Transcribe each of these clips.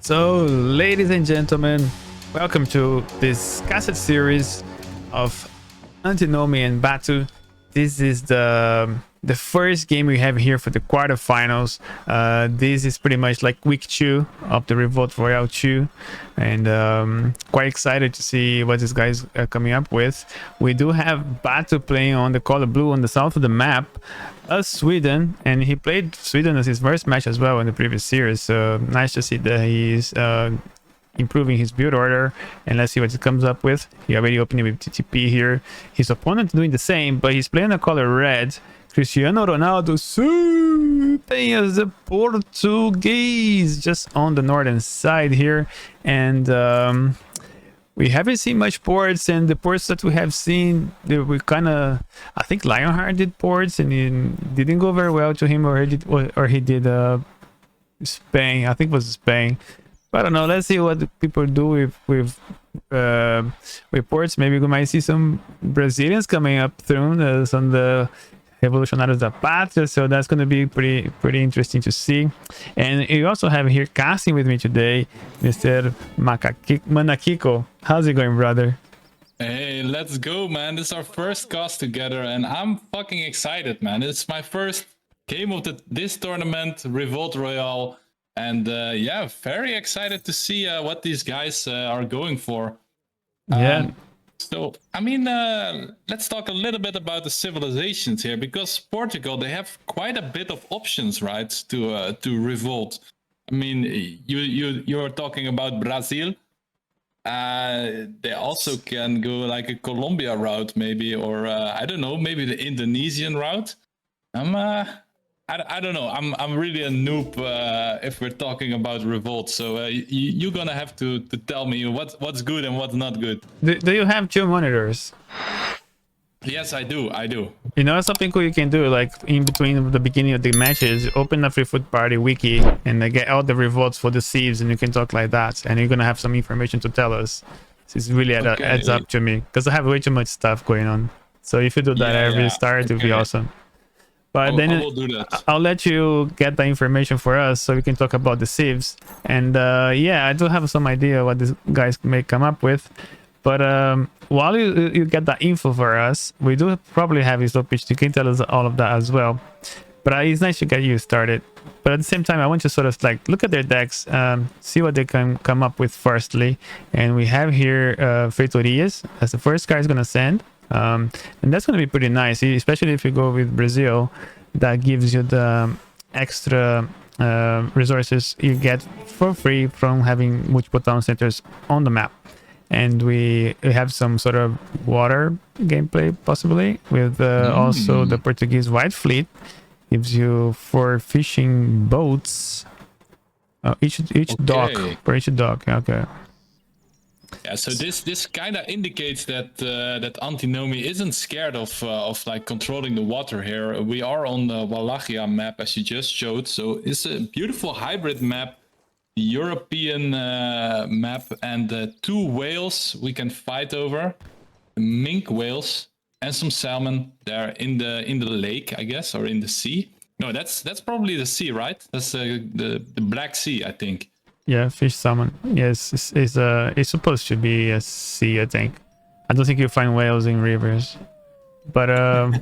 So, ladies and gentlemen, welcome to this cassette series of AntiNomy and Batu. This is the first game we have here for the quarterfinals. This is pretty much like week 2 of the Revolt Royale 2, and quite excited to see what these guys are coming up with. We do have Batu playing on the color blue on the south of the map, Sweden, and he played Sweden as his first match as well in the previous series. So nice to see that he's improving his build order, and let's see what he comes up with. He already opened it with TTP here. His opponent doing the same, but he's playing the color red. Cristiano Ronaldo playing as the Portuguese just on the northern side here, and we haven't seen much ports, and the ports that we have seen, they were kind of, I think Lionheart did ports and it didn't go very well to him, or he did Spain. I think it was Spain. I don't know. Let's see what the people do with ports. Maybe we might see some Brazilians coming up through some the Revolucionários da Pátria. So that's going to be pretty interesting to see. And you also have here casting with me today, Mr. Manakiko. How's it going, brother? Hey, let's go, man. This is our first cast together, and I'm fucking excited, man. It's my first game of this tournament, Revolt Royale. And yeah, very excited to see what these guys are going for. Yeah. So, I mean, let's talk a little bit about the civilizations here, because Portugal, they have quite a bit of options, right, to revolt. I mean, you're talking about Brazil. They also can go like a Colombia route, maybe, or I don't know, maybe the Indonesian route. I don't know. I'm really a noob if we're talking about Revolt. So you're gonna have to tell me what's good and what's not good. Do you have 2 monitors? Yes, I do. You know something cool you can do, like in between the beginning of the matches, open a Free Food Party wiki and get all the revolts for the sieves, and you can talk like that, and you're gonna have some information to tell us. This really adds up to me, because I have way too much stuff going on. So if you do that every start, it would be awesome. But then I will do that. I'll let you get the information for us so we can talk about the sieves. And yeah, I do have some idea what these guys may come up with. But while you get that info for us, we do probably have his pitch. You can tell us all of that as well. But it's nice to get you started. But at the same time, I want to sort of like look at their decks, see what they can come up with firstly. And we have here Feitorias as the first guy is going to send. And that's going to be pretty nice, especially if you go with Brazil. That gives you the extra resources you get for free from having multiple town centers on the map. And we have some sort of water gameplay possibly with also the Portuguese White Fleet. Gives you 4 fishing boats, each dock, for each dock. Okay. Yeah, so this kind of indicates that that AntiNomy isn't scared of like controlling the water here. We are on the Wallachia map, as you just showed, so it's a beautiful hybrid map, European map, and 2 whales we can fight over, mink whales and some salmon there in the lake, I guess, or in the sea. No, that's probably the sea, right? That's the Black Sea, I think. Yeah, fish salmon. Yes, it's supposed to be a sea, I think. I don't think you find whales in rivers. But No.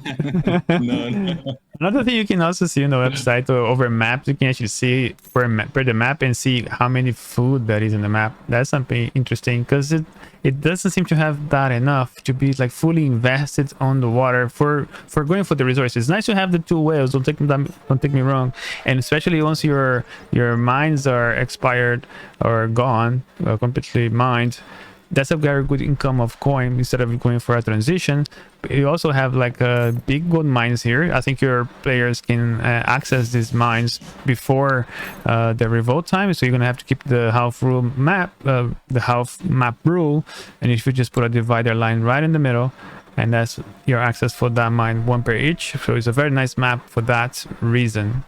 another thing you can also see on the website, or over maps, you can actually see per the map and see how many food that is in the map. That's something interesting, because it doesn't seem to have that enough to be like fully invested on the water for going for the resources. It's nice to have the 2 whales. Don't take me wrong, and especially once your mines are expired or gone, or completely mined. That's a very good income of coin instead of going for a transition. But you also have like big gold mines here. I think your players can access these mines before the revolt time, so you're gonna have to keep the half map rule, and if you just put a divider line right in the middle, and that's your access for that mine, 1 per each. So it's a very nice map for that reason.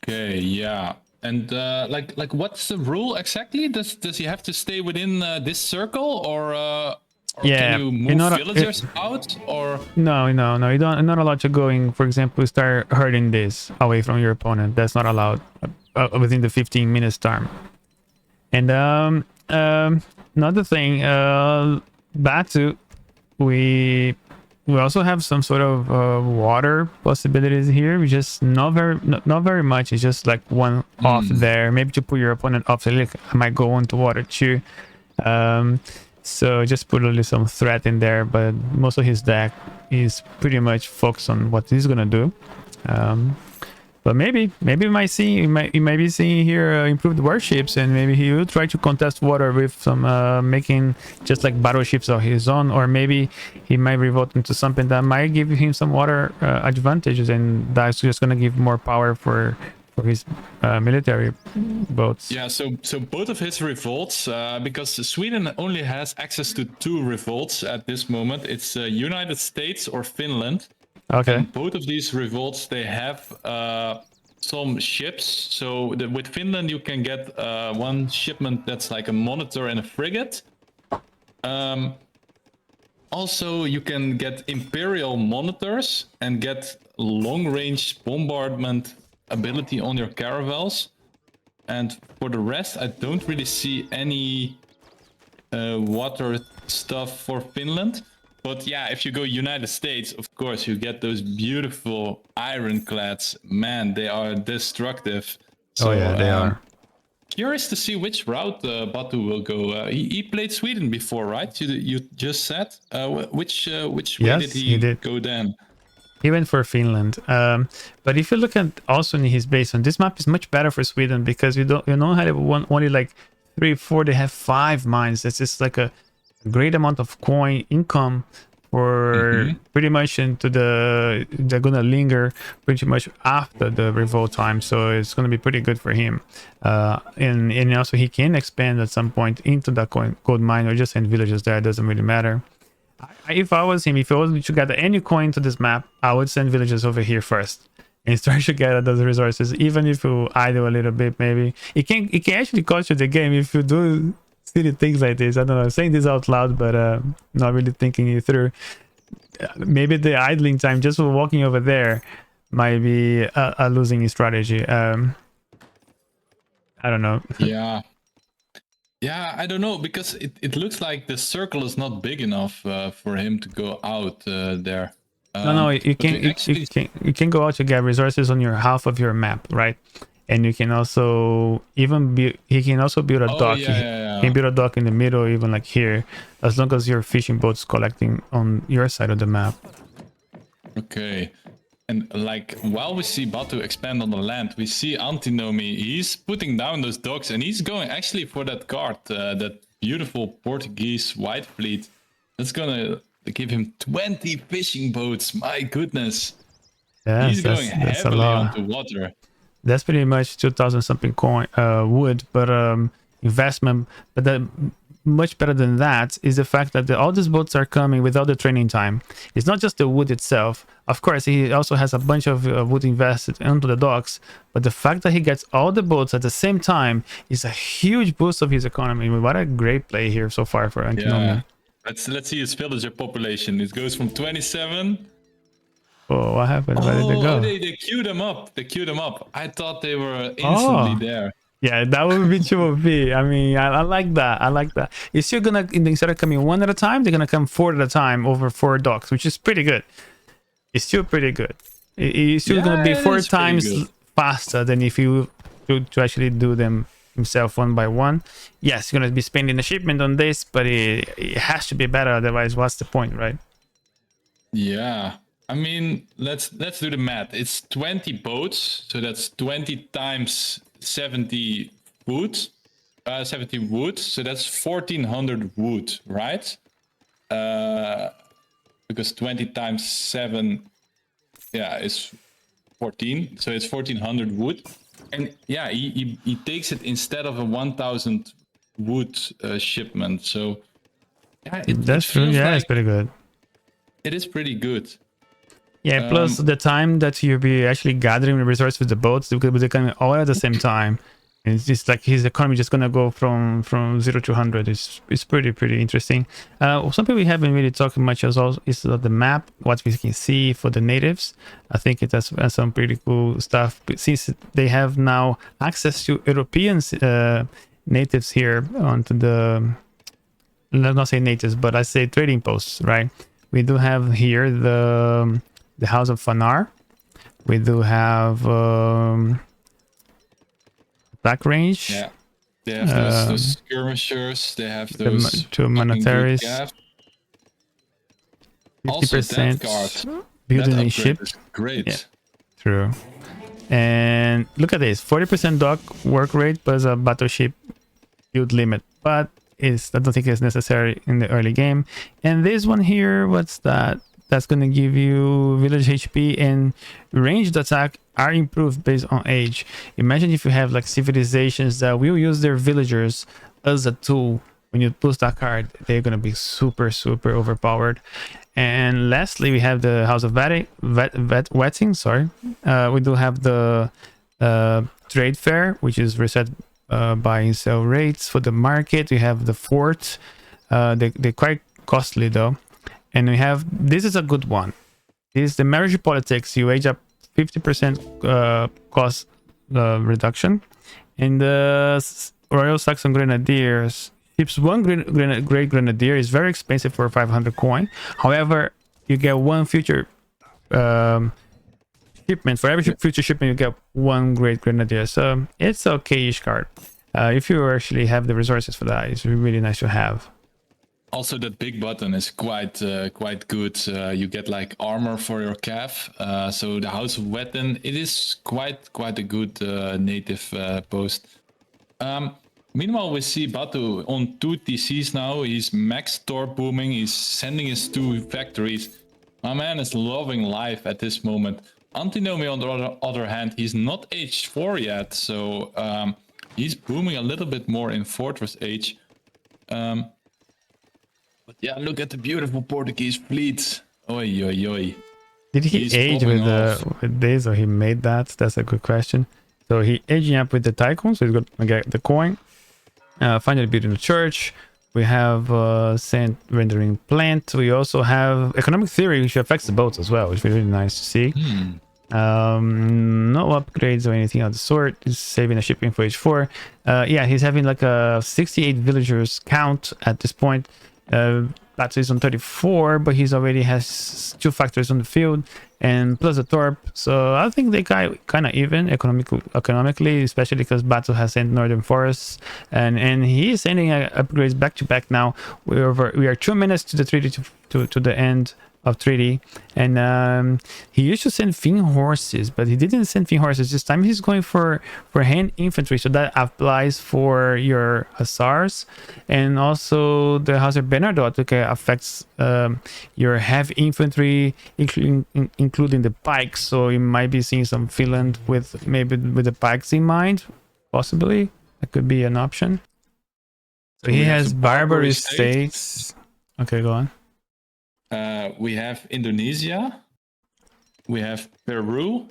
Okay, yeah. And like what's the rule exactly? Does he have to stay within this circle, or yeah, can you move villagers out? Or no, you're not allowed to go in. For example, start hurting this away from your opponent. That's not allowed within the 15 minutes time. And another thing, Batu, we also have some sort of water possibilities here. We just not very much. It's just like one off there, maybe to put your opponent off. So look, I might go into water too. So just put a little some threat in there, but most of his deck is pretty much focused on what he's gonna do. But maybe we might see, you might be seeing here improved warships, and maybe he will try to contest water with some making just like battleships of his own, or maybe he might revolt into something that might give him some water advantages, and that's just gonna give more power for his military boats. Yeah, so both of his revolts, because Sweden only has access to 2 revolts at this moment. It's United States or Finland. Okay. And both of these revolts, they have some ships. So with Finland, you can get one shipment that's like a monitor and a frigate. Also, you can get Imperial monitors and get long-range bombardment ability on your caravels. And for the rest, I don't really see any water stuff for Finland. But yeah, if you go United States, of course, you get those beautiful ironclads. Man, they are destructive. So, oh yeah, they are. Curious to see which route Batu will go. He played Sweden before, right? You just said. Which way did he go then? He went for Finland. But if you look at also in his base, on this map is much better for Sweden, because you don't have only like 3, 4. They have 5 mines. That's just like a great amount of coin income for pretty much into they're gonna linger pretty much after the revolt time, so it's gonna be pretty good for him. And also he can expand at some point into that gold mine, or just send villagers there. It doesn't really matter. If I was him, if I was to get any coin to this map, I would send villagers over here first and start to get those resources. Even if you idle a little bit, maybe it can actually cost you the game if you do silly things like this. I don't know, I'm saying this out loud, but not really thinking it through. Maybe the idling time just for walking over there might be a losing strategy. I don't know. Yeah, I don't know, because it looks like the circle is not big enough for him to go out there. No, you can go out to get resources on your half of your map, right? And you can also he can also build a dock. He can build a dock in the middle, even like here, as long as your fishing boat's collecting on your side of the map. Okay. And like, while we see Batu expand on the land, we see AntiNomy. He's putting down those docks, and he's going actually for that card, that beautiful Portuguese white fleet. That's gonna give him 20 fishing boats. My goodness. Yeah, he's going heavily onto water. That's pretty much 2,000 something coin wood, but investment. But much better than that is the fact that all these boats are coming without the training time. It's not just the wood itself. Of course, he also has a bunch of wood invested into the docks, but the fact that he gets all the boats at the same time is a huge boost of his economy. I mean, what a great play here so far for AntiNomy. Yeah. Let's see his villager population. It goes from 27. Oh, what happened? Where did they go? They queued them up. I thought they were instantly there. Yeah, that would be true of me. I mean, I like that. It's still gonna, instead of coming one at a time, they're gonna come 4 at a time over 4 docks, which is pretty good. It's still pretty good. It's still gonna be 4 times faster than if you to actually do them himself one by one. Yes, you're gonna be spending a shipment on this, but it has to be better. Otherwise, what's the point, right? Yeah. I mean, let's do the math. It's 20 boats, so that's 20 times 70 wood. 70 wood, so that's 1,400 wood, right? Because 20 times 7, is 14, so it's 1,400 wood. And yeah, he takes it instead of a 1,000 wood shipment. So yeah, that's true. Yeah, it's pretty good. It is pretty good. Yeah, plus the time that you'll be actually gathering the resources with the boats, because they're coming all at the same time. And it's just like his economy just gonna go from 0 to 100. It's pretty interesting. Something we haven't really talked much as well is the map, what we can see for the natives. I think it has some pretty cool stuff. But since they have now access to European natives here onto the, let's not say natives, but I say trading posts, right? We do have here the House of Fanar. We do have attack range. Yeah. They have those skirmishers. They have those two monasteries. 50% building a ship. Great. Yeah, true. And look at this, 40% dock work rate plus a battleship build limit, but I don't think it's necessary in the early game. And this one here, what's that? That's going to give you village HP and ranged attack are improved based on age. Imagine if you have like civilizations that will use their villagers as a tool. When you push that card, they're going to be super overpowered. And lastly, we have the House of Wetting. Sorry, we do have the trade fair, which is reset buy and sell rates for the market. We have the fort. They're quite costly though. And we have, this is a good one. This is the marriage politics. You age up 50% cost reduction. And the Royal Saxon Grenadiers. Ships one Great Grenadier is very expensive for 500 coin. However, you get one future shipment. For every future shipment, you get one Great Grenadier. So it's a okay-ish card. If you actually have the resources for that, it's really nice to have. Also, that big button is quite good. You get like armor for your calf. So the House of Wetten, it is quite a good native post. Meanwhile, we see Batu on 2 TCs now. He's max torp booming. He's sending his 2 factories. My man is loving life at this moment. AntiNomy, on the other hand, he's not age 4 yet, so he's booming a little bit more in Fortress age. But yeah, look at the beautiful Portuguese fleet. Oi, oi, oi. Did he age with this, or he made that? That's a good question. So he aging up with the Tycoon, so he's going to get the coin. Finally building the church. We have Saint Rendering Plant. We also have Economic Theory, which affects the boats as well, which is really nice to see. No upgrades or anything of the sort. He's saving the shipping for H4. Yeah, he's having like a 68 villagers count at this point. Batu is on 34, but he's already has 2 factories on the field and plus a torp. So I think they kind of even economically, especially because Batu has sent Northern Forests, and he is sending upgrades back to back now. We are 2 minutes to the treaty to the end of treaty, and he used to send Fin horses, but he didn't send Fin horses this time. He's going for hand infantry, so that applies for your hussars, and also the House of Bernadotte, okay, affects your heavy infantry, including the pikes. So you might be seeing some Finland with the pikes in mind, possibly. That could be an option. So he has Barbary states. Okay, go on. We have Indonesia, we have Peru,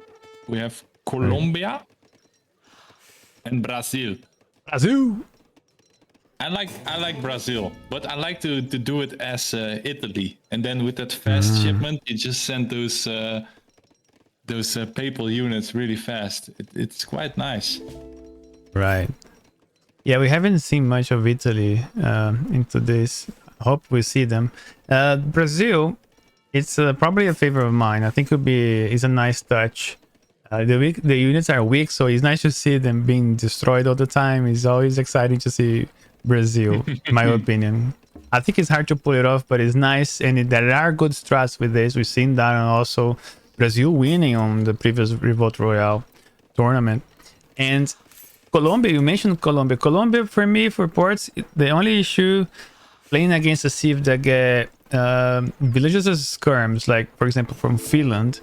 we have Colombia, and Brazil. I like Brazil, but I like to do it as Italy, and then with that fast shipment, you just send those papal units really fast. It's quite nice. Right. Yeah, we haven't seen much of Italy into this. Hope we see them. Brazil, it's probably a favorite of mine. I think it's a nice touch. The units are weak, so it's nice to see them being destroyed all the time. It's always exciting to see Brazil, in my opinion. I think it's hard to pull it off, but it's nice, and there are good strats with this. We've seen that, and also Brazil winning on the previous Revolt Royale tournament. And Colombia, you mentioned Colombia. Colombia, for me, for ports, the only issue playing against a civ that get villages as skirms, like for example from Finland,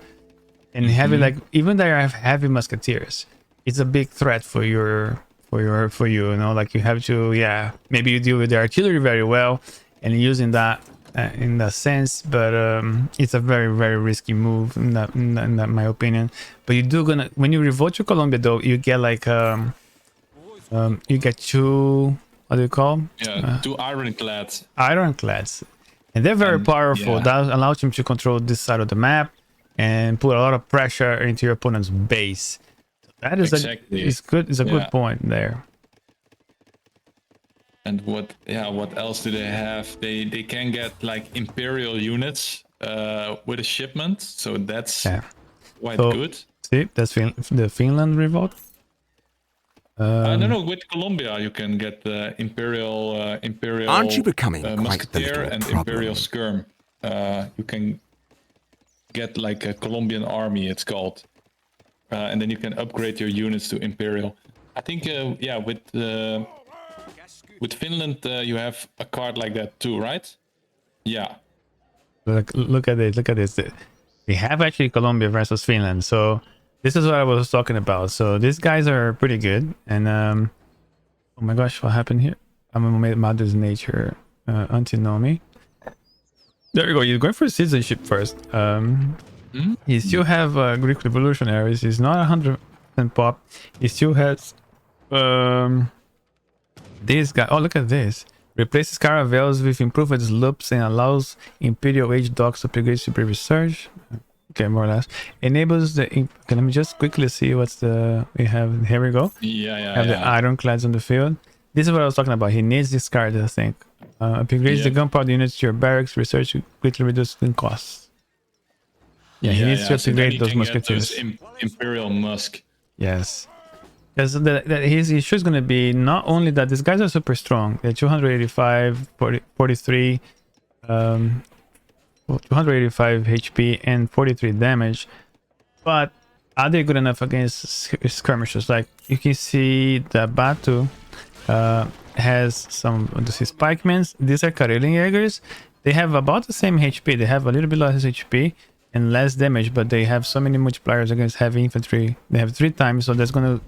and having like even they have heavy musketeers, it's a big threat for you, you know, like you have to, yeah, maybe you deal with the artillery very well and using that in that sense, but it's a very risky move in that my opinion. But you do gonna, when you revolt to Colombia though, you get like you get 2, what do you call? Yeah, 2 ironclads. Ironclads. And they're very powerful. Yeah. That allows him to control this side of the map and put a lot of pressure into your opponent's base. That is exactly. It's good. It's a good point there. And what else do they have? They can get like Imperial units with a shipment, so that's quite So, good. see, that's the Finland Revolt. No, with Colombia you can get the Imperial Aren't you becoming quite the Musketeer little and problem? Imperial Skirm. You can get like a Colombian army, it's called, and then you can upgrade your units to Imperial. I think with Finland you have a card like that too, right? Yeah. Look at this. Look at this. We have actually Colombia versus Finland. So this is what I was talking about. So these guys are pretty good. And oh my gosh, what happened here? I'm a mother's nature. AntiNomy. There you go. You're going for citizenship first. He still have Greek revolutionaries. He's not 100% pop. He still has this guy. Oh, look at this. Replaces caravels with improved sloops and allows Imperial Age docks to upgrade super research. Okay, more or less. Enables the... Okay, let me just quickly see what's the... We have... Here we go. Have the ironclads on the field. This is what I was talking about. He needs this card, I think. Upgrades the gunpowder units to your barracks. Research greatly reduced in costs. Yeah, he needs to upgrade those musketeers. Imperial Musk. Yes. Because his issue is going to be not only that these guys are super strong. They're 285, 43, 285 HP and 43 damage. But are they good enough against skirmishers? Like you can see the Batu has some of his pikemen. These are Karelian Jaegers. They have about the same HP. They have a little bit less HP and less damage, but they have so many multipliers against heavy infantry. They have 3 times, so they're gonna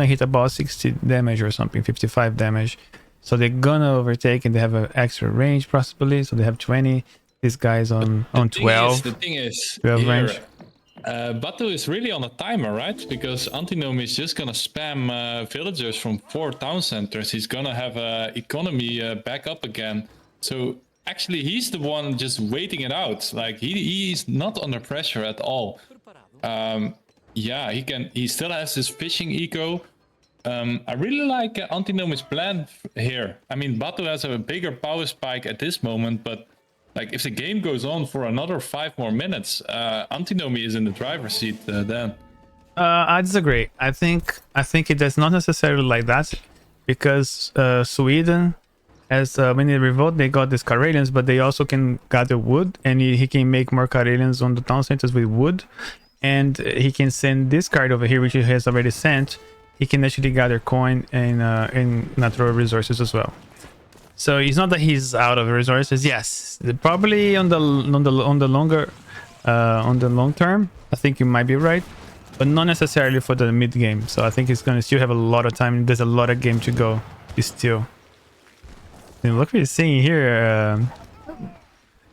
hit about 60 damage or something, 55 damage. So they're gonna overtake, and they have an extra range possibly. So they have 20. These guys on 12. The thing is 12 here, range. Batu is really on a timer, right? Because AntiNomy is just gonna spam villagers from 4 town centers. He's gonna have economy back up again. So actually, he's the one just waiting it out. Like he's not under pressure at all. Yeah, he still has his fishing eco. I really like AntiNomy's plan here. I mean, Batu has a bigger power spike at this moment, but like if the game goes on for another 5 more minutes, AntiNomy is in the driver's seat then. I disagree. I think it is not necessarily like that, because Sweden has when they revolt, they got these Karelians, but they also can gather wood, and he can make more Karelians on the town centers with wood, and he can send this card over here, which he has already sent. He can actually gather coin and natural resources as well. So it's not that he's out of resources. Yes, probably on the long term, I think you might be right, but not necessarily for the mid game. So I think he's gonna still have a lot of time. There's a lot of game to go. Still. And look what he's saying here.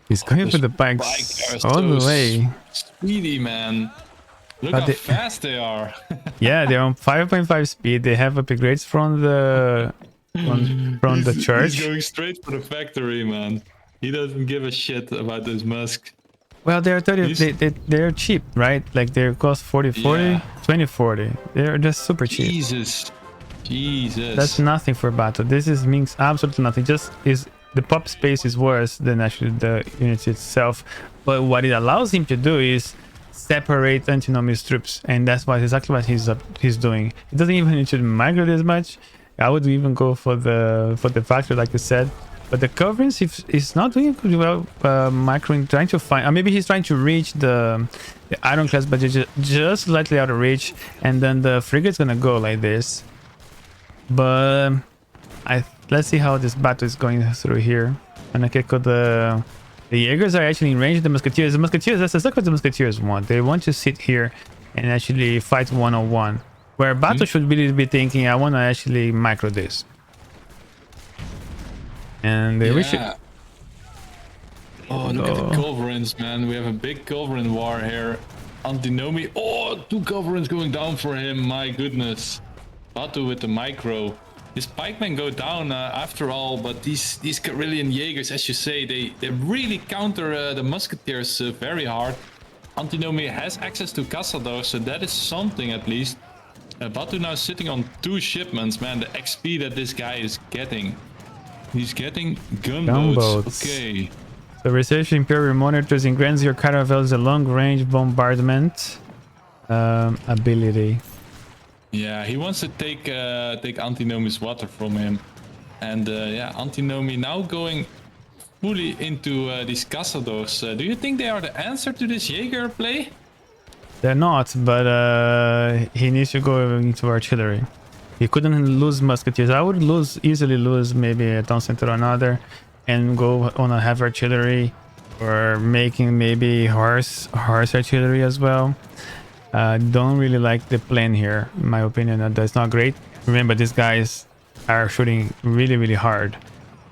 He's going for the bikes all the way. Speedy, man. Look how fast they are. Yeah, they're on 5.5 speed. They have upgrades from the church. He's going straight for the factory, man. He doesn't give a shit about this Musk. Well, they're they're cheap, right? Like they cost 40, 2040. They're just super cheap. Jesus. That's nothing for battle. This means absolutely nothing. Just is the pop space is worse than actually the unit itself. But what it allows him to do is separate AntiNomy's troops, and that's exactly what he's doing. He doesn't even need to migrate as much. I would even go for the factory, like you said. But the coverings, if he's not doing good well, microing, trying to find, maybe he's trying to reach the ironclads, but just slightly out of reach, and then the frigate's gonna go like this. But let's see how this battle is going through here. And I could the Jaegers are actually in range of the Musketeers. The Musketeers, that's exactly what the Musketeers want. They want to sit here and actually fight one-on-one. Where Batu should really be thinking, I want to actually micro this. And they wish it. Oh, look at the culverins, man. We have a big culverin war here. AntiNomy. Oh, 2 culverins going down for him. My goodness. Batu with the micro. His pikemen go down after all, but these Karelian Jaegers, as you say, they really counter the musketeers very hard. AntiNomy has access to Cazador, so that is something at least. Batu now sitting on 2 shipments, man. The XP that this guy is getting. He's getting gunboats. Okay. So research Imperial monitors and grants your caravels a long-range bombardment ability. Yeah, he wants to take AntiNomy's water from him. And yeah, AntiNomy now going fully into these cazadors. Do you think they are the answer to this Jaeger play? They're not, but he needs to go into artillery. He couldn't lose musketeers. I would easily lose maybe a town center or another and go on a heavy artillery or making maybe horse artillery as well. Don't really like the plan here, in my opinion. That's not great. Remember, these guys are shooting really hard.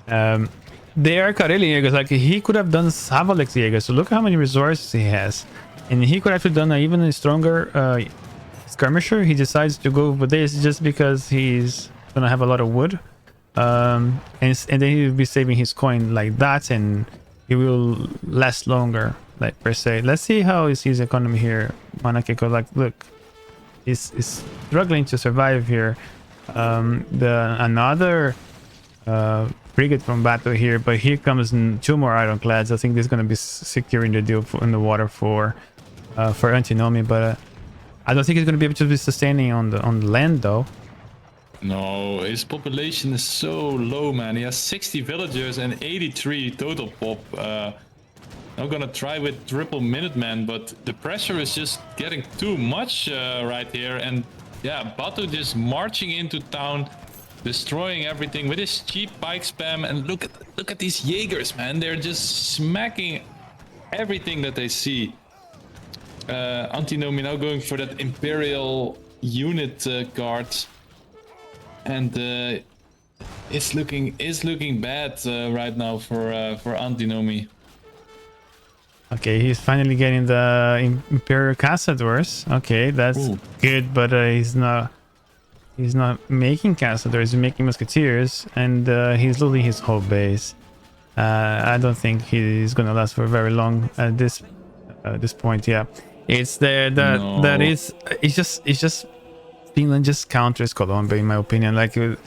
They are Karelian Jaegers. Like, he could have done Savalex Jaegers. So look how many resources he has. And he could have done an even stronger skirmisher. He decides to go with this just because he's gonna have a lot of wood. And then he'll be saving his coin like that, and he will last longer, like, per se. Let's see how is his economy here. Manakeko, like, look, he's struggling to survive here. Another frigate from battle here, but here comes 2 more ironclads. I think this is going to be securing the deal in the water for AntiNomy, but I don't think he's going to be able to be sustaining on the land though. No, his population is so low, man. He has 60 villagers and 83 total pop. I'm gonna try with triple Minuteman, but the pressure is just getting too much right here. And yeah, Batu just marching into town, destroying everything with his cheap pike spam. And look at these Jaegers, man. They're just smacking everything that they see. AntiNomy now going for that Imperial unit card. And it's looking bad right now for AntiNomy. Okay, he's finally getting the Imperial Cazadors. Okay, that's good, but he's not making Cazadors. He's making Musketeers, and he's losing his whole base. I don't think he's gonna last for very long at this point. Yeah, it's it's just Finland just counters Colombia, in my opinion. Like, you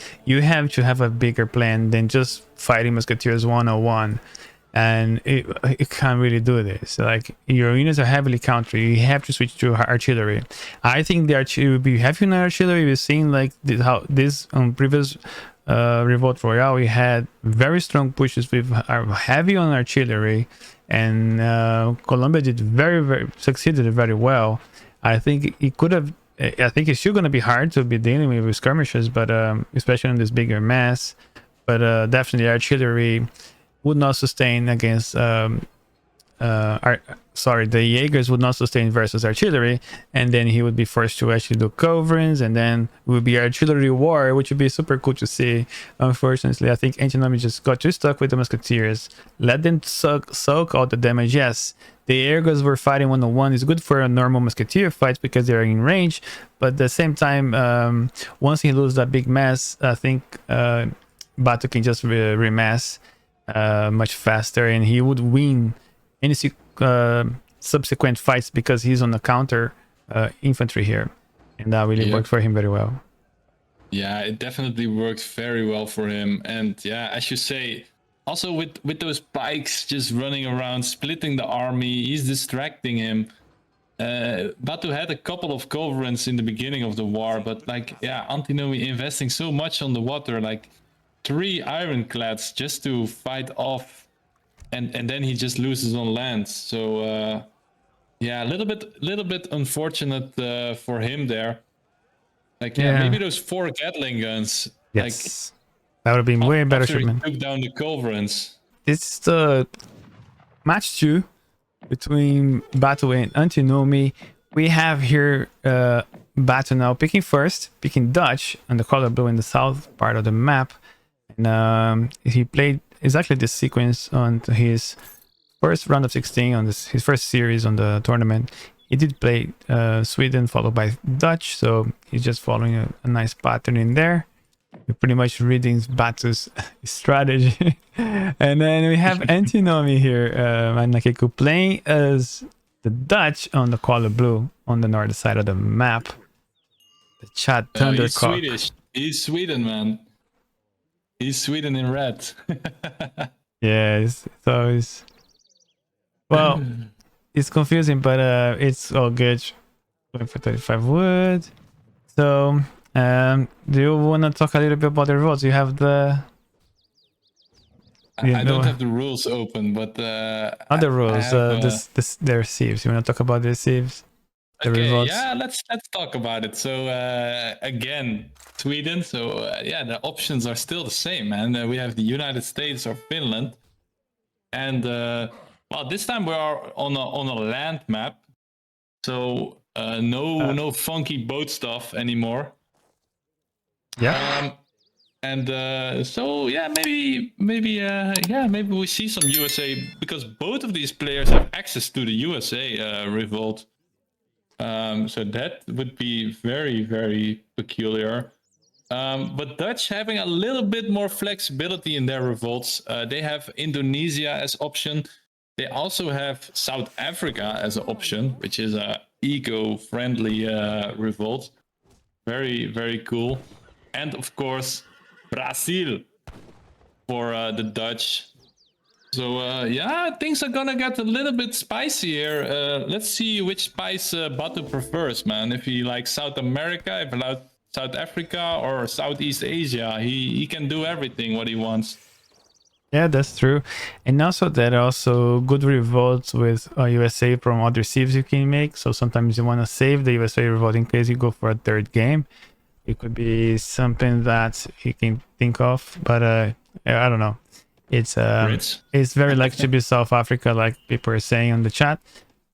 have to have a bigger plan than just fighting Musketeers 101. And it can't really do this. Like, your units are heavily countered. You have to switch to artillery. I think the artillery, we have in artillery, we've seen like how this on previous Revolt Royale, we had very strong pushes with heavy on artillery, and Colombia did succeeded very well. I think it could have. I think it's still going to be hard to be dealing with skirmishes, but especially in this bigger mass. But definitely artillery would not sustain against the Jaegers would not sustain versus artillery, and then he would be forced to actually do coverings, and then it would be artillery war, which would be super cool to see. Unfortunately, I think AntiNomy just got too stuck with the Musketeers. Let them soak all the damage. Yes, the Jaegers were fighting 1-on-1. It's good for a normal Musketeer fight because they're in range, but at the same time, once he loses that big mass, I think Batu can just remass much faster, and he would win any subsequent fights because he's on the counter infantry here, and that really worked for him very well. Yeah, it definitely worked very well for him. And yeah, as you say, also with those pikes just running around, splitting the army, he's distracting him. Batu had a couple of coverants in the beginning of the war, but like, yeah, AntiNomy investing so much on the water, like 3 ironclads just to fight off, and then he just loses on land. So yeah, a little bit unfortunate for him there. Like, yeah, maybe those 4 Gatling guns. Yes, like, that would have been way better shipment. Took down the culverins. It's the match 2 between Batu and AntiNomy. We have here Batu now picking Dutch on the color blue in the south part of the map. And he played exactly this sequence on his first round of 16 on his first series on the tournament. He did play Sweden followed by Dutch, so he's just following a nice pattern in there. You're pretty much reading Batu's strategy. And then we have AntiNomy here, Nakeku, playing as the Dutch on the color blue on the north side of the map. The Chad Thundercock. He's Swedish. He's Sweden, man. He's Sweden in red. Yeah, it's always well, it's confusing, but it's all good. Going for 35 wood. So, do you want to talk a little bit about the revolts? You have the I don't have the rules open, but other rules. I have, their receives. You want to talk about the receives? The okay, revolts? yeah, let's talk about it. So again, Sweden. So yeah, the options are still the same, man. We have the United States or Finland, and well, this time we are on a land map, so no funky boat stuff anymore. Yeah. And so yeah, maybe we see some USA, because both of these players have access to the USA Revolt. So that would be very, very peculiar. But Dutch having a little bit more flexibility in their revolts. They have Indonesia as option. They also have South Africa as an option, which is a eco-friendly revolt. Very, very cool. And of course, Brazil for the Dutch. So yeah, things are gonna get a little bit spicy here. Let's see which spice Batu prefers, man. If he likes South America, if he likes South Africa, or Southeast Asia, he can do everything what he wants. Yeah, that's true. And also there are also good revolts with USA from other saves you can make. So sometimes you want to save the USA revolt in case you go for a third game. It could be something that he can think of, but I don't know. It's very likely to be South Africa, like people are saying on the chat,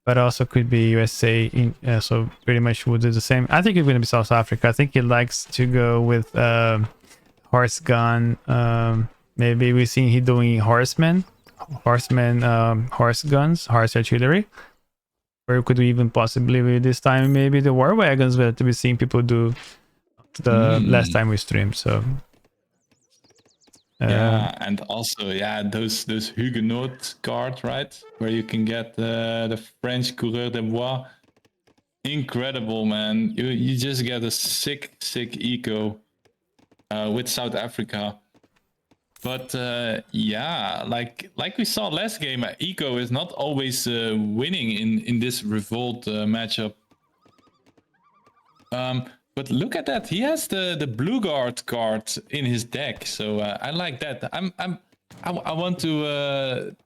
but also could be USA. So pretty much would do the same. I think it's going to be South Africa. I think he likes to go with horse gun. Maybe we've seen he doing horse guns, horse artillery. Or could we even possibly with this time maybe the war wagons, but we've seen people do the last time we streamed. So yeah, and also those Huguenot cards, right, where you can get the French coureur de bois. Incredible, man. You just get a sick eco with South Africa. But yeah, like we saw last game, eco is not always winning in this revolt matchup. But look at that. He has the blue guard card in his deck, so I like that. I want to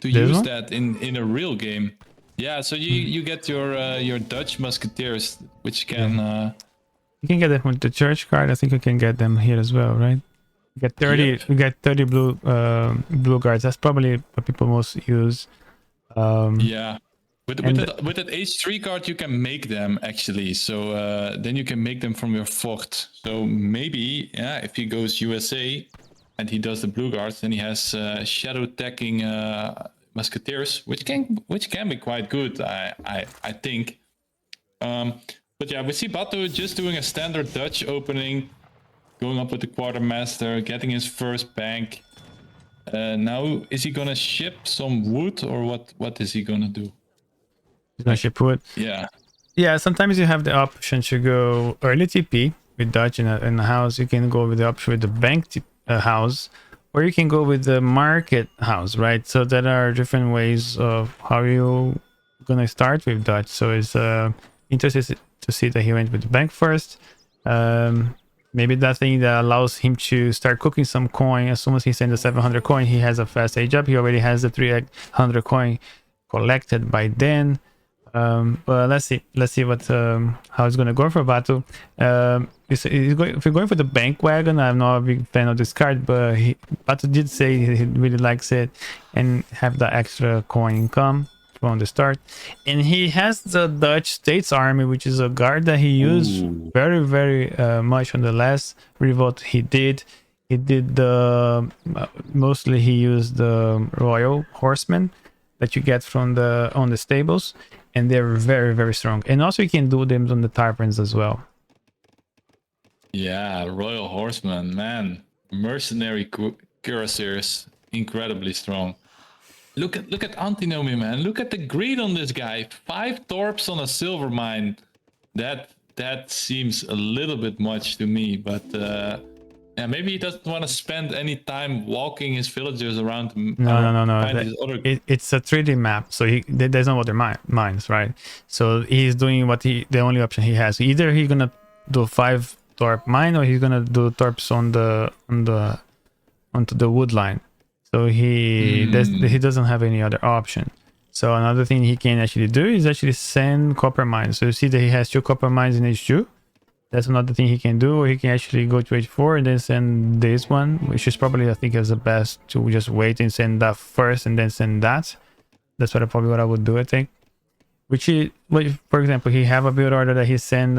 use that in a real game. Yeah, so you get your Dutch musketeers, which can you can get them with the church card. I think you can get them here as well, right? You get 30. Yep. You get 30 blue guards. That's probably what people most use. Yeah. With that H3 card, you can make them actually. So then you can make them from your fort. So maybe, yeah, if he goes USA and he does the blue guards, then he has shadow attacking musketeers, which can be quite good, I think. But yeah, we see Batu just doing a standard Dutch opening, going up with the quartermaster, getting his first bank. Now, is he gonna ship some wood, or what is he gonna do? Ship wood. Yeah, sometimes you have the option to go early TP with Dutch in a house. You can go with the option with the bank house, or you can go with the market house, right? So there are different ways of how you gonna start with Dutch. So it's interesting to see that he went with the bank first. Maybe that thing that allows him to start cooking some coin. As soon as he sends the 700 coin, he has a fast age up. He already has the 300 coin collected by then. But let's see what how it's gonna go for Batu. If you're going for the bank wagon, I'm not a big fan of this card, but Batu did say he really likes it and have the extra coin income from the start. And he has the Dutch States Army, which is a guard that he used very, very much on the last revolt. He did the mostly he used the Royal Horsemen that you get from on the stables, and they're very, very strong. And also you can do them on the taverns as well. Yeah, Royal Horseman, man. Mercenary cuirassiers, incredibly strong. Look at AntiNomy, man. Look at the greed on this guy. 5 torps on a silver mine. That seems a little bit much to me, but Yeah, maybe he doesn't want to spend any time walking his villagers around. It's a 3D map, so there's no other mines, right? So he's doing the only option he has. Either he's gonna do 5 torp mine, or he's gonna do torps onto the wood line. So he doesn't have any other option. So another thing he can actually do is actually send copper mines. So you see that he has 2 copper mines in H2. That's another thing he can do. Or he can actually go to H4 and then send this one, which is probably, I think, is the best to just wait and send that first and then send that. That's probably what I would do, I think. For example, he have a build order that he send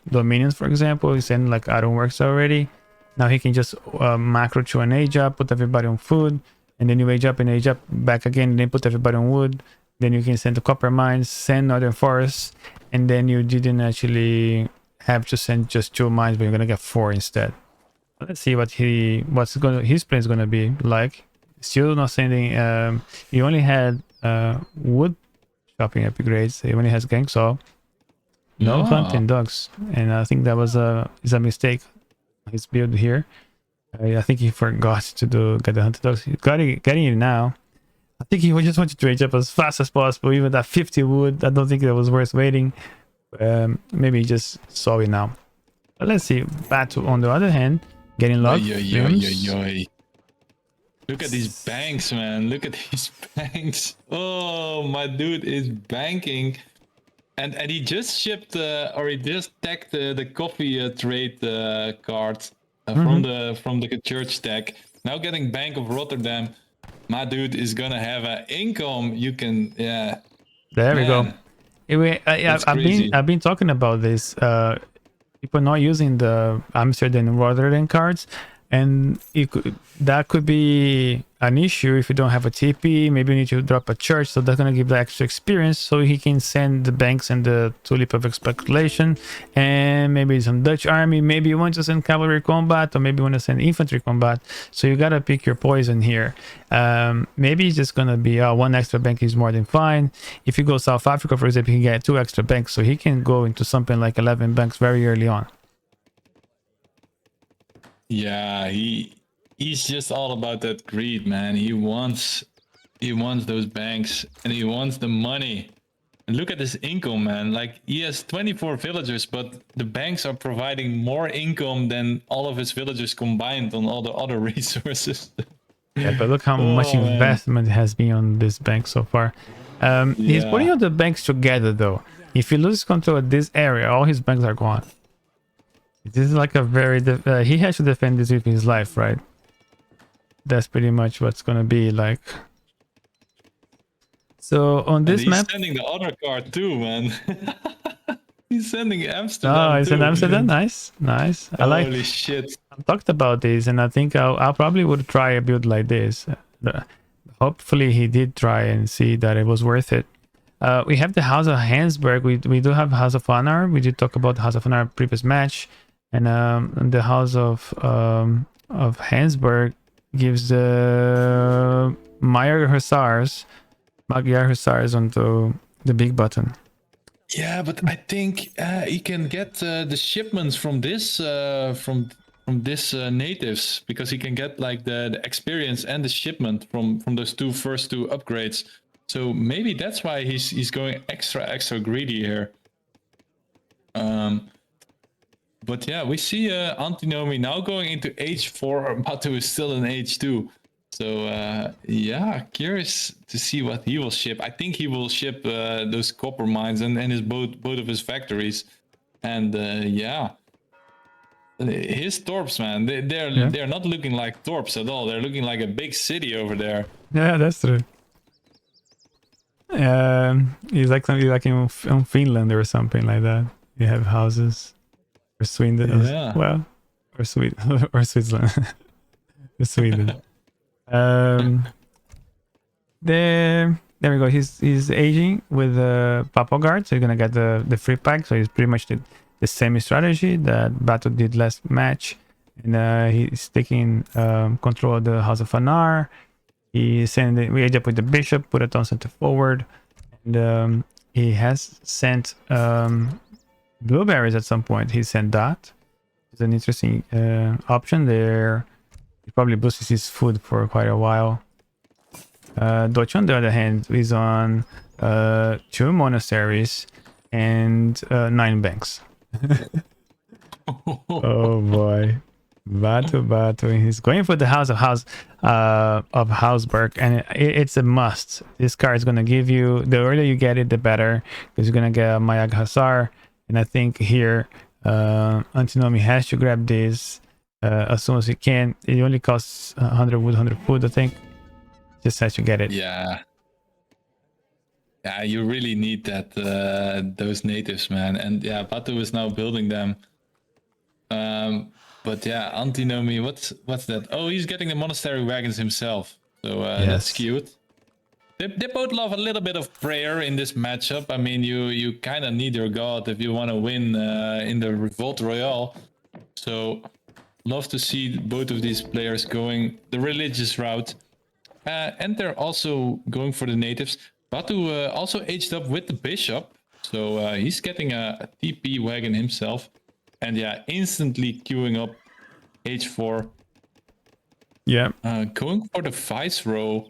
Dominions, for example. He send like Ironworks already. Now he can just macro to an age up, put everybody on food, and then you age up and age up back again, and then put everybody on wood. Then you can send the copper mines, send Northern Forests, and then you didn't actually have to send just 2 mines, but you're gonna get 4 instead. Let's see what his plan is gonna be like. Still not sending. He only had wood shopping upgrades. He only has gang saw. No hunting dogs, and I think that is a mistake. His build here. I think he forgot to get the hunting dogs. He's getting it now. I think he just wanted to age up as fast as possible. Even that 50 wood, I don't think that was worth waiting. Maybe he just saw it now. But let's see. Batu, on the other hand, getting locked. Look at these banks, man. Look at these banks. Oh, my dude is banking. And he just shipped or he just tagged the coffee trade card from the church tag. Now getting Bank of Rotterdam. My dude is gonna have an income. You can, yeah. There we go. Anyway, I've been talking about this. People not using the Amsterdam and Rotterdam cards, and that could be an issue if you don't have a TP. Maybe you need to drop a church, so that's gonna give the extra experience, so he can send the banks and the tulip of speculation, and maybe some Dutch army. Maybe you want to send cavalry combat, or maybe you want to send infantry combat. So you gotta pick your poison here. Maybe it's just gonna be 1 extra bank is more than fine. If you go South Africa, for example, you can get 2 extra banks, so he can go into something like 11 banks very early on. Yeah, he's just all about that greed, man. He wants those banks, and he wants the money. And look at his income, man. Like, he has 24 villagers, but the banks are providing more income than all of his villagers combined on all the other resources. Yeah, but look how much investment has been on this bank so far. He's putting all the banks together, though. If he loses control of this area, all his banks are gone. This is like a very... he has to defend this with his life, right? That's pretty much what's gonna be like. So on this map... He's sending the other card too, man. He's sending Amsterdam. Oh, it's an Amsterdam? Nice. Holy shit. I've talked about this, and I think I'll probably would try a build like this. Hopefully he did try and see that it was worth it. We have the House of Hansberg. We do have House of Honor. We did talk about House of Honor previous match. And the House of Hansberg gives the Magyar Hussars onto the big button. Yeah, but I think he can get the shipments from this natives, because he can get like the experience and the shipment from those first two upgrades. So maybe that's why he's going extra greedy here. But yeah, we see AntiNomy now going into H4. Batu is still in H2. So yeah, curious to see what he will ship. I think he will ship those copper mines and his both of his factories. And yeah, his torps, man, they're not looking like torps at all. They're looking like a big city over there. Yeah, that's true. He's like something like in Finland or something like that. You have houses. Or Sweden as well, or Sweden, or Switzerland, or Sweden. There we go. He's aging with the Papal Guard, so he's gonna get the free pack. So he's pretty much the same strategy that Batu did last match, and he's taking control of the House of Anar. We age up with the Bishop, put it on center forward, and he has sent. Blueberries at some point. He sent that, It's an interesting option there. He probably boosted his food for quite a while. Dutch, on the other hand, is on 2 monasteries and 9 banks. Oh boy. Batu. He's going for the house of Hausberg, and it's a must. This card is gonna give you, the earlier you get it, the better, because you're gonna get a Mayag Hussar. And I think here AntiNomy has to grab this as soon as he can. It only costs 100 wood, 100 food, I think. Just has to get it. Yeah, you really need that those natives, man. And yeah, Batu is now building them. But yeah, AntiNomy, what's that? Oh, he's getting the monastery wagons himself. So that's cute. They both love a little bit of prayer in this matchup. I mean, you kind of need your god if you want to win in the Revolt Royale. So love to see both of these players going the religious route. And they're also going for the natives. Batu also aged up with the bishop. So he's getting a TP wagon himself. And yeah, instantly queuing up H4. Yeah. Going for the Viceroy.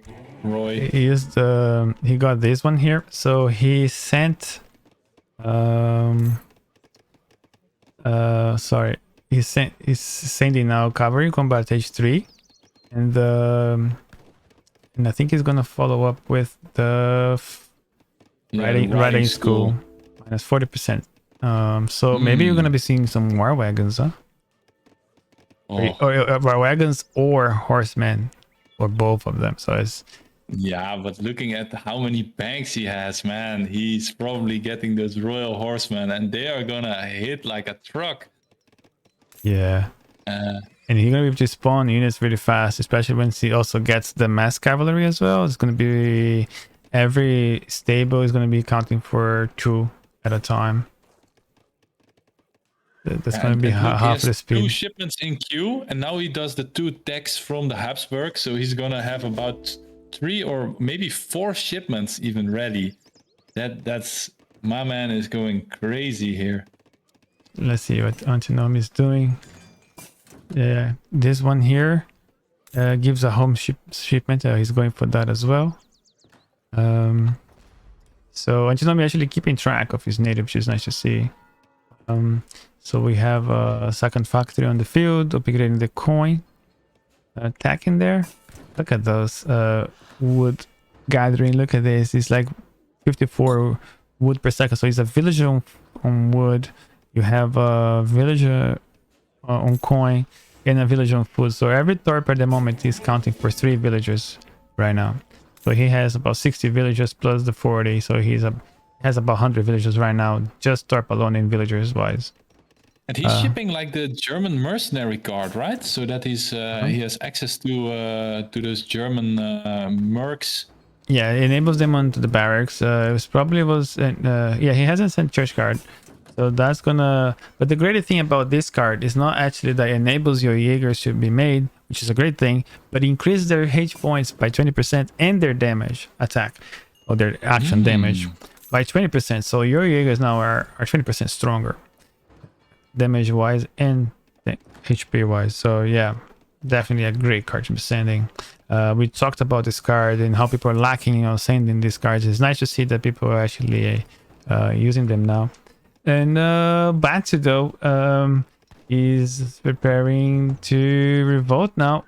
Roy. He got this one here. So he sent sorry. He's sending now cavalry combat H3. And I think he's gonna follow up with the riding school minus 40%. So maybe you're gonna be seeing some war wagons, huh? Or war wagons or horsemen, or both of them. So it's but looking at how many banks he has, man, he's probably getting those royal horsemen, and they are gonna hit like a truck. Yeah. And he's gonna be able to spawn units really fast, especially when he also gets the mass cavalry as well. It's gonna be every stable is gonna be counting for 2 at a time. That's gonna be half the speed. 2 shipments in queue, and now he does the 2 techs from the Habsburg, so he's gonna have about 3 or maybe 4 shipments even ready. That's my man is going crazy here. Let's see what AntiNomy is doing. Yeah, this one here gives a home shipment. He's going for that as well. So AntiNomy actually keeping track of his native, which is nice to see. So we have a second factory on the field, upgrading the coin. Tech in there. Look at those wood gathering. Look at this. It's like 54 wood per second. So it's a villager on wood. You have a villager on coin and a villager on food. So every torp at the moment is counting for 3 villagers right now. So he has about 60 villagers plus the 40. So has about 100 villagers right now, just torp alone in villagers wise. And he's shipping like the German mercenary card, right? So that he has access to those German mercs. Yeah, it enables them onto the barracks. He hasn't sent church card. So that's gonna, but the great thing about this card is not actually that it enables your Jaegers to be made, which is a great thing, but increase their H points by 20% and their damage attack, or their action damage by 20%. So your Jaegers now are 20% stronger, damage wise and HP wise. So yeah, definitely a great card to be sending. We talked about this card and how people are lacking on sending these cards. It's nice to see that people are actually using them now. And Batu though is preparing to revolt now.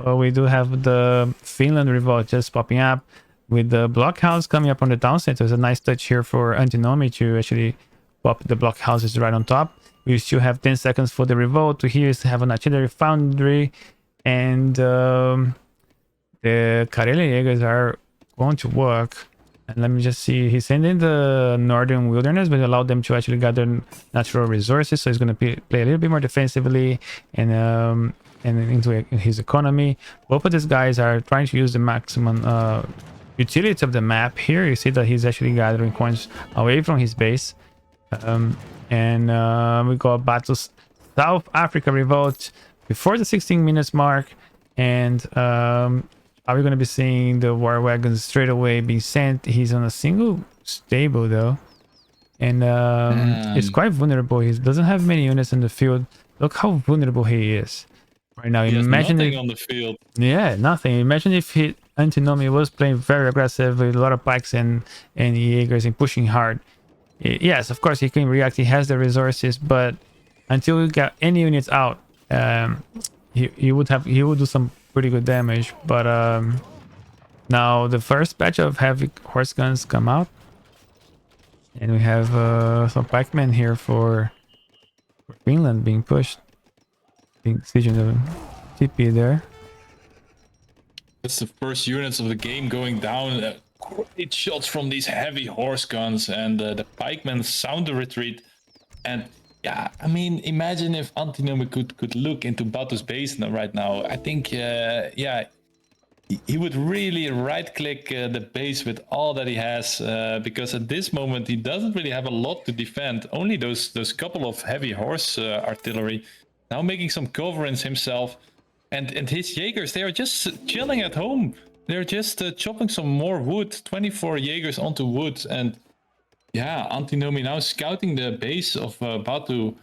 We do have the Finland revolt just popping up with the blockhouse coming up on the town center. It's a nice touch here for AntiNomy to actually pop the blockhouses right on top. We still have 10 seconds for the revolt. Here is to have an artillery foundry, and the Karelian Jaegers are going to work. And let me just see, he's sending the northern wilderness, but allow them to actually gather natural resources. So he's going to play a little bit more defensively and into his economy. Both of these guys are trying to use the maximum utility of the map. Here you see that he's actually gathering coins away from his base. We got Batu South Africa revolt before the 16 minutes mark, and are we going to be seeing the war wagons straight away being sent? He's on a single stable though, and it's quite vulnerable. He doesn't have many units in the field, Look how vulnerable he is right now. He has Imagine nothing if, on the field. yeah, nothing. Imagine if AntiNomy was playing very aggressive with a lot of pikes and Jaegers and pushing hard. Yes, of course he can react. He has the resources, but until we got any units out, he would do some pretty good damage. But now the first batch of heavy horse guns come out, and we have some pikemen here for Greenland being pushed. Being siege in the TP there. It's the first units of the game going down. Great shots from these heavy horse guns, and the pikemen sound the retreat. And yeah, I mean, imagine if AntiNomy could look into Batu's base right now. I think, yeah, he would really right-click the base with all that he has, because at this moment he doesn't really have a lot to defend. Only those couple of heavy horse artillery. Now making some coverings himself, and his Jaegers, they are just chilling at home. They're just chopping some more wood, 24 Jaegers onto wood, and yeah, AntiNomy now scouting the base of Batu,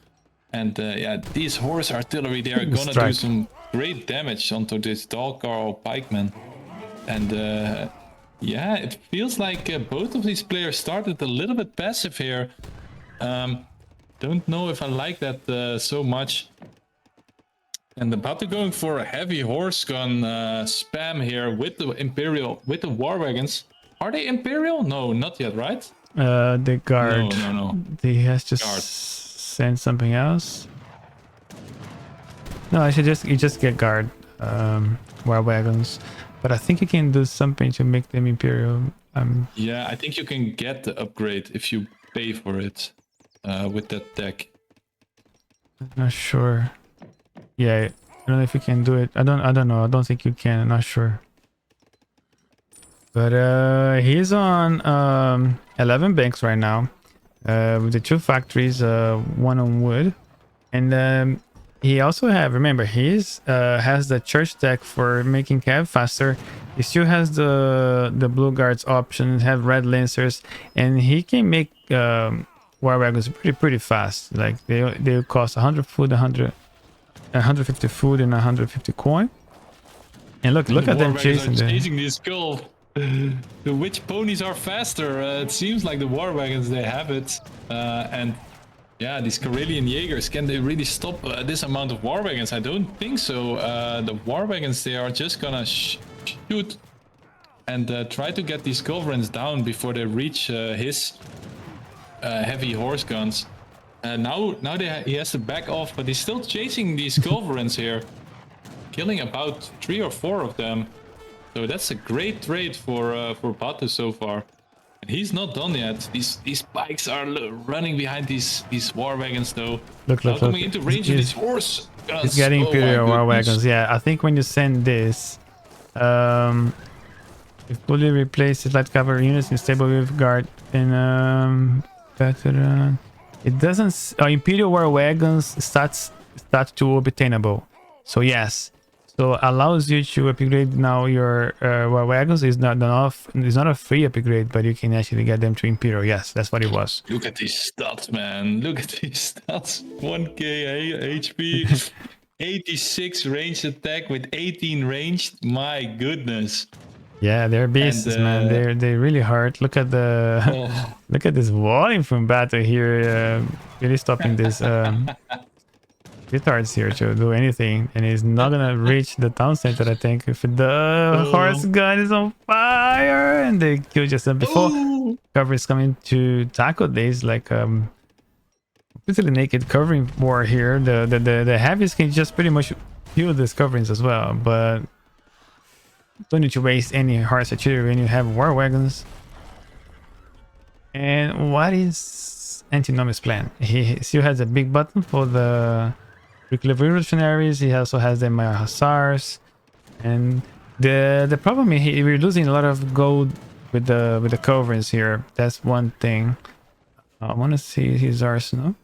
and yeah, these horse artillery, they are gonna do some great damage onto this Dalkar or pikeman, and yeah, it feels like both of these players started a little bit passive here. Don't know if I like that so much. And the Batu going for a heavy horse gun spam here with the Imperial, with the war wagons. Are they Imperial? No, not yet, right? The guard. No. He has to send something else. No, I should just get guard war wagons. But I think you can do something to make them Imperial. Yeah, I think you can get the upgrade if you pay for it with that deck. I'm not sure. Yeah, I don't know if you can do it. I don't know. I don't think you can. I'm not sure. But he's on 11 banks right now, with the 2 factories, 1 on wood, and he also remember he's has the church deck for making cav faster. He still has the blue guards option, have red lancers, and he can make war wagons pretty fast. Like they cost 100 food, 150 food and 150 coin. And look at them chasing the skull. Which ponies are faster? It seems like the war wagons, they have it. And yeah, these Karelian Jaegers, can they really stop this amount of war wagons? I don't think so. The war wagons, they are just gonna shoot and try to get these culverins down before they reach his heavy horse guns. Now he has to back off, but he's still chasing these culverins here, killing about 3 or 4 of them. So that's a great trade for Batu so far. And he's not done yet. These bikes are running behind these war wagons though. Look. Coming into range of these horse guns. He's getting Imperial war wagons. Yeah, I think when you send this, if fully replaces light cavalry units in stable with guard and veteran. It doesn't. Imperial war wagons starts to be obtainable. So yes, so allows you to upgrade now your war wagons. Is not a free upgrade, but you can actually get them to Imperial. Yes, that's what it was. Look at these stats, man. Look at these stats. 1k HP, 86 ranged attack with 18 ranged. My goodness. Yeah, they're beasts, man. They're really hard. Look at look at this volume from Batu here. Really stopping this retards here to do anything, and he's not gonna reach the town center. I think if the horse gun is on fire, and they kill just before cover is coming to tackle this like completely naked covering war here. The heavies can just pretty much kill these coverings as well, but don't need to waste any horse artillery when you have war wagons. And what is AntiNomy's plan? He still has a big button for the revolutionaries. He also has the hussars, and the problem is we're losing a lot of gold with the coverings here. That's one thing. I want to see his arsenal.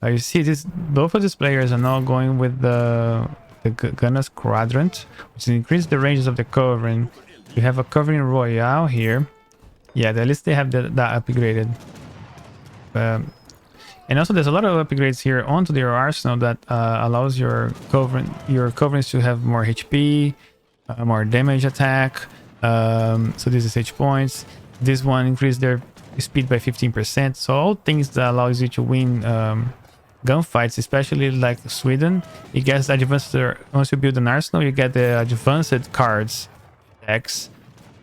You see this, both of these players are now going with the Gunner's Quadrant, which increases the ranges of the covering. You have a covering Royale here. Yeah, at least they have that upgraded. And also there's a lot of upgrades here onto their arsenal that allows your coverings to have more HP, more damage attack. So this is H points. This one increased their speed by 15%. So all things that allows you to win gunfights, especially like Sweden. You get advanced, once you build an arsenal, you get the advanced cards decks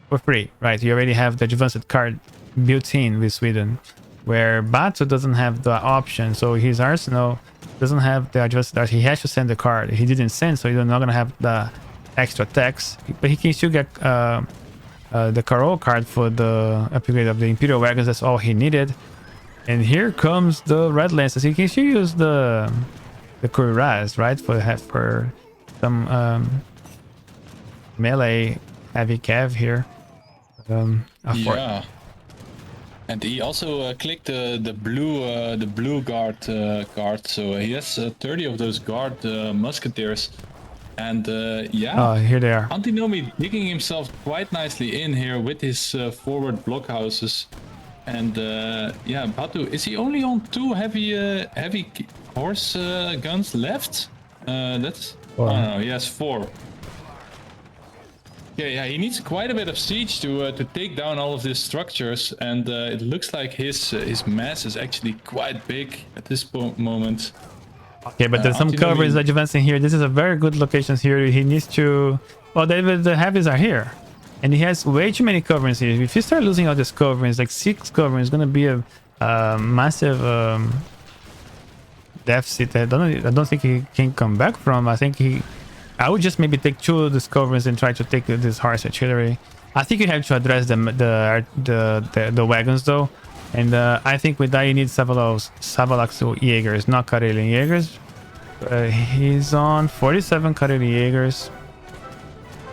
for free, right? You already have the advanced card built in with Sweden, where Batu doesn't have the option. So his arsenal doesn't have the advanced card. He has to send the card. He didn't send, so he's not gonna have the extra attacks, but he can still get the Carol card for the upgrade of the Imperial Wagons. That's all he needed. And here comes the Red Lances. He can still use the Kuraz, right, for some melee heavy cav here. Yeah. And he also clicked the blue guard card, so he has 30 of those guard musketeers. And yeah, oh, here they are. AntiNomy digging himself quite nicely in here with his forward blockhouses. And yeah, Batu, is he only on 2 heavy horse guns left? That's, Four. I don't know, he has 4. Yeah, he needs quite a bit of siege to take down all of these structures, and it looks like his mass is actually quite big at this moment. Okay, but there's some coverage advancing here. This is a very good location here. He needs to... Well, the heavies are here. And he has way too many coverings here. If you start losing all these coverings, like 6 coverings, it's going to be a massive deficit. I don't think he can come back from. I would just maybe take 2 of these coverings and try to take this horse artillery. I think you have to address the wagons though. And I think with that you need Savalax Jaegers, not Karelian Jaegers. He's on 47 Karelian Jaegers.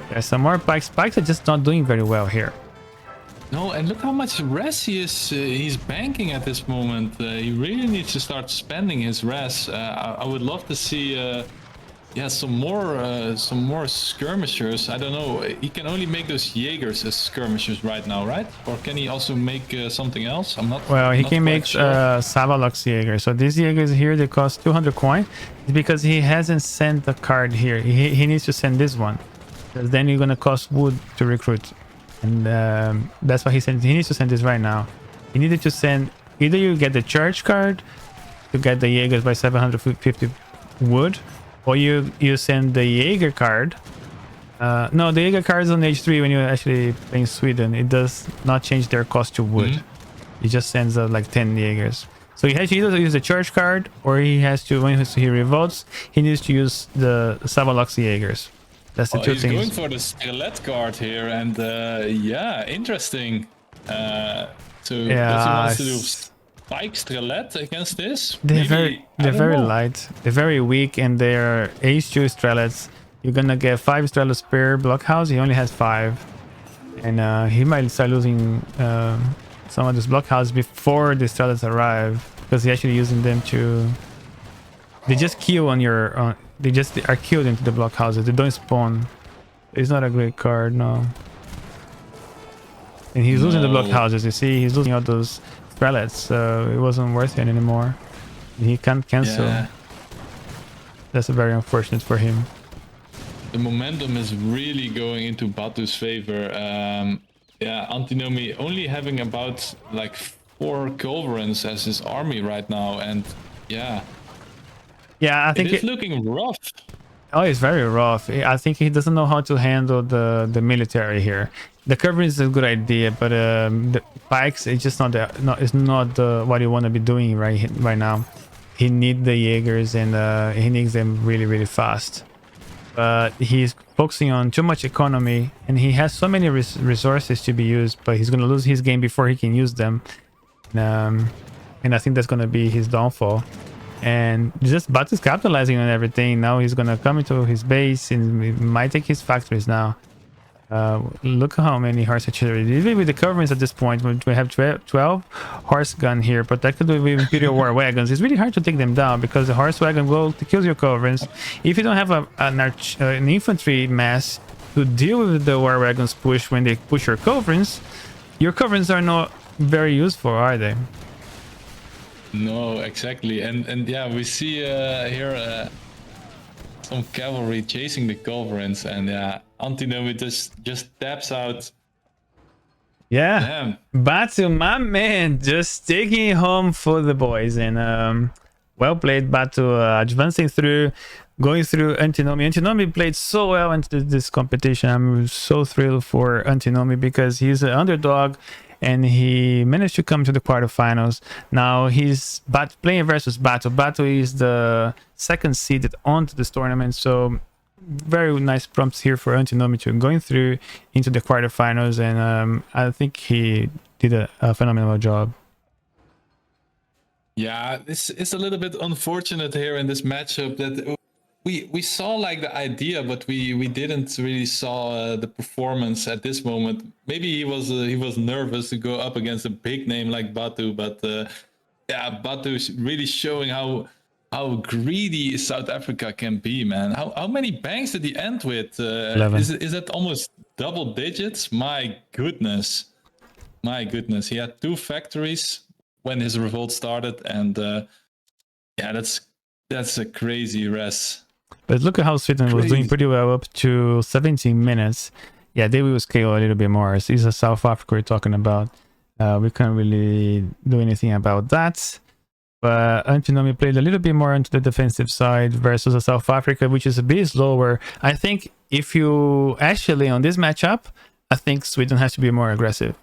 There's some more pikes. Pikes are just not doing very well here. No, and look how much res he's banking at this moment. He really needs to start spending his res. I would love to see yeah, some more skirmishers. I don't know. He can only make those Jaegers as skirmishers right now, right? Or can he also make something else? I'm not. Well, he can make sure. Savalax Jaeger. So these Jaegers here, they cost 200 coin. It's because he hasn't sent the card here. He needs to send this one. Because then you're gonna cost wood to recruit, and that's why he needs to send this right now. He needed to send either you get the church card to get the Jaegers by 750 wood, or you send the Jaeger card. No, the Jaeger card is on H3 when you're actually playing Sweden. It does not change their cost to wood. He just sends like 10 Jaegers. So he has to either use the church card, or he has to, when he revolts, he needs to use the Savalax Jaegers. That's the 2 he's things. going for the Strelet card here, and yeah, interesting. So yeah, does he want to do spike Strelet against this? They're very light. They're very weak, and they're H2 Strelets. You're gonna get 5 Strelets per blockhouse. He only has 5, and he might start losing some of these blockhouses before the Strelets arrive, because he's actually using them to. They just kill on your. They just are killed into the blockhouses. They don't spawn. It's not a great card, no. And he's losing the blockhouses. You see, he's losing all those Strelets, so it wasn't worth it anymore. He can't cancel. Yeah. That's very unfortunate for him. The momentum is really going into Batu's favor. Yeah, AntiNomy only having about like 4 culverins as his army right now, and yeah. Yeah, I think it's looking rough. Oh, it's very rough. I think he doesn't know how to handle the military here. The covering is a good idea, but the pikes, it's just not what you want to be doing right now. He needs the Jaegers, and he needs them really, really fast. But he's focusing on too much economy, and he has so many resources to be used, but he's going to lose his game before he can use them. And I think that's going to be his downfall. And just Batu's capitalizing on everything. Now he's gonna come into his base and he might take his factories now. Look how many horse artillery. Even with the coverings at this point, we have 12 horse gun here protected with Imperial War wagons. It's really hard to take them down because the horse wagon will kill your coverings. If you don't have an infantry mass to deal with the war wagons push when they push your coverings are not very useful, are they? No, exactly. And yeah, we see here some cavalry chasing the culverins, and yeah, AntiNomy just taps out. Yeah, Damn. Batu, my man, just taking it home for the boys. And well played, Batu, advancing through, going through AntiNomy. AntiNomy played so well into this competition. I'm so thrilled for AntiNomy because he's an underdog and he managed to come to the quarterfinals. Now he's playing versus Batu. Batu is the second seeded onto this tournament, so very nice prompts here for AntiNomy to going through into the quarterfinals, and I think he did a phenomenal job. Yeah, it's a little bit unfortunate here in this matchup that we saw like the idea, but we didn't really saw the performance at this moment. Maybe he was nervous to go up against a big name like Batu, but yeah, Batu is really showing how greedy South Africa can be, man. How many banks did he end with? 11. Is that almost double digits? My goodness. He had 2 factories when his revolt started, and yeah, that's a crazy res. But look at how Sweden was doing pretty well up to 17 minutes. Yeah, they will scale a little bit more. It's a South Africa we're talking about. We can't really do anything about that. But AntiNomy played a little bit more into the defensive side versus a South Africa, which is a bit slower. I think if you actually on this matchup, I think Sweden has to be more aggressive,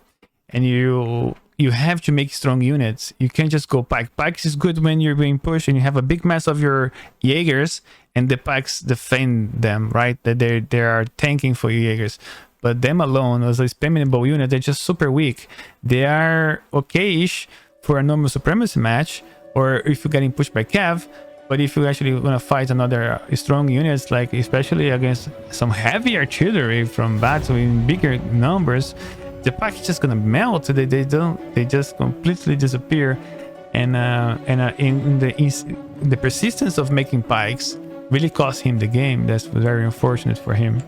and you have to make strong units. You can't just go pike. Pikes is good when you're being pushed and you have a big mass of your Jaegers, and the pikes defend them, right? That they are tanking for your Jaegers. But them alone as a spammable unit, they're just super weak. They are okay-ish for a normal supremacy match, or if you're getting pushed by Cav, but if you actually want to fight another strong units, like especially against some heavy artillery from Batu in bigger numbers, the pack is just gonna melt. They just completely disappear, and in the persistence of making pikes really cost him the game. That's very unfortunate for him.